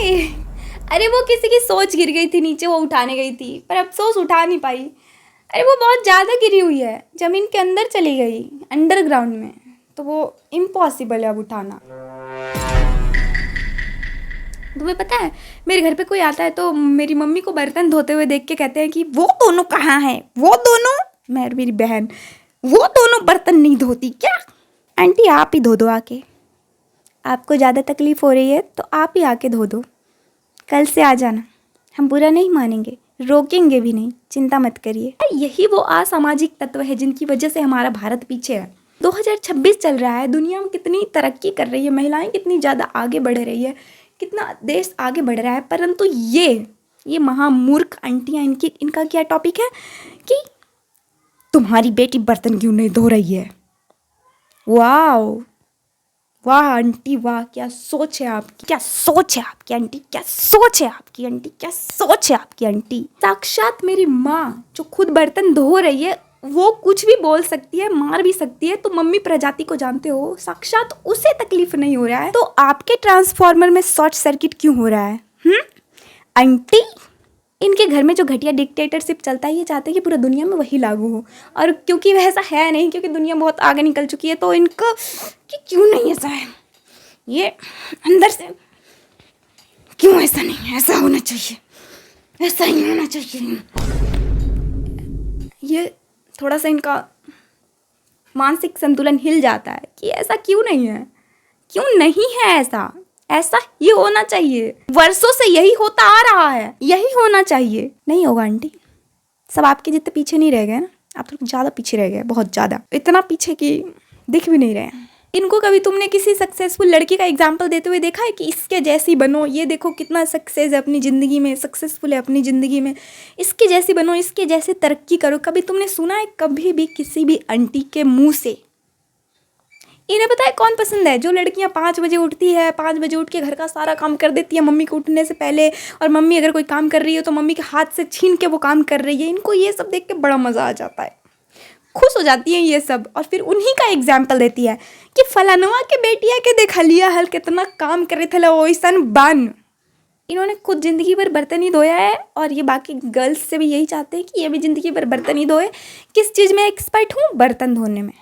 अरे वो किसी की सोच गिर गई थी नीचे, वो उठाने गई थी पर अफसोस उठा नहीं पाई। अरे वो बहुत ज़्यादा गिरी हुई है, ज़मीन के अंदर चली गई, अंडरग्राउंड में, तो वो इम्पॉसिबल है अब उठाना। तुम्हें पता है मेरे घर पे कोई आता है तो मेरी मम्मी को बर्तन धोते हुए देख के कहते हैं कि वो दोनों कहाँ हैं, वो दोनों, मैं और मेरी बहन, वो दोनों बर्तन नहीं धोती क्या? आंटी आप ही धो दो आके, आपको ज़्यादा तकलीफ़ हो रही है तो आप ही आके धो दो, कल से आ जाना, हम बुरा नहीं मानेंगे, रोकेंगे भी नहीं, चिंता मत करिए। यही वो असामाजिक तत्व है जिनकी वजह से हमारा भारत पीछे है। 2026 चल रहा है, दुनिया में कितनी तरक्की कर रही है, महिलाएं कितनी ज़्यादा आगे बढ़ रही है, कितना देश आगे बढ़ रहा है, परंतु ये महामूर्ख आंटियाँ, इनका क्या टॉपिक है कि तुम्हारी बेटी बर्तन क्यों नहीं धो रही है। वाह वाह आंटी वाह, क्या सोच है आपकी, क्या सोच है आपकी आंटी, क्या सोच है आपकी आंटी, क्या सोच है आपकी आंटी। साक्षात मेरी माँ जो खुद बर्तन धो रही है, वो कुछ भी बोल सकती है, मार भी सकती है, तो मम्मी प्रजाति को जानते हो, साक्षात उसे तकलीफ नहीं हो रहा है, तो आपके ट्रांसफार्मर में शॉर्ट सर्किट क्यों हो रहा है? आंटी, इनके घर में जो घटिया डिक्टेटरशिप चलता है, ये चाहते हैं कि पूरा दुनिया में वही लागू हो, और क्योंकि वैसा है नहीं, क्योंकि दुनिया बहुत आगे निकल चुकी है, तो इनको कि क्यों नहीं ऐसा है, ये अंदर से क्यों ऐसा नहीं है, ऐसा होना चाहिए, ऐसा ही होना चाहिए। ये थोड़ा सा इनका मानसिक संतुलन हिल जाता है कि ऐसा क्यों नहीं है, क्यों नहीं है ऐसा, ऐसा ही होना चाहिए, वर्षों से यही होता आ रहा है, यही होना चाहिए। नहीं होगा आंटी, सब आपके जितने पीछे नहीं रह गए ना, आप तो ज़्यादा पीछे रह गए, बहुत ज़्यादा, इतना पीछे कि दिख भी नहीं रहे। इनको कभी तुमने किसी सक्सेसफुल लड़की का एग्जाम्पल देते हुए देखा है कि इसके जैसी बनो, ये देखो कितना सक्सेस है अपनी ज़िंदगी में, सक्सेसफुल है अपनी ज़िंदगी में, इसके जैसी बनो, इसके जैसे तरक्की करो? कभी तुमने सुना है कभी भी किसी भी आंटी के मुँह से? इन्हें पता है कौन पसंद है? जो लड़कियां 5 बजे उठती है, 5 बजे उठ के घर का सारा काम कर देती है मम्मी को उठने से पहले, और मम्मी अगर कोई काम कर रही है तो मम्मी के हाथ से छीन के वो काम कर रही है। इनको ये सब देख के बड़ा मज़ा आ जाता है, खुश हो जाती हैं ये सब, और फिर उन्हीं का एग्जाम्पल देती है कि फलानवा के बेटिया के देखा लिया हल कितना काम कर रहे थे ओइसन बन। इन्होंने खुद ज़िंदगी भर बर्तन ही धोया है, और ये बाकी गर्ल्स से भी यही चाहते हैं कि ये भी ज़िंदगी भर बर्तन ही धोए। किस चीज़ में एक्सपर्ट हूँ? बर्तन धोने में।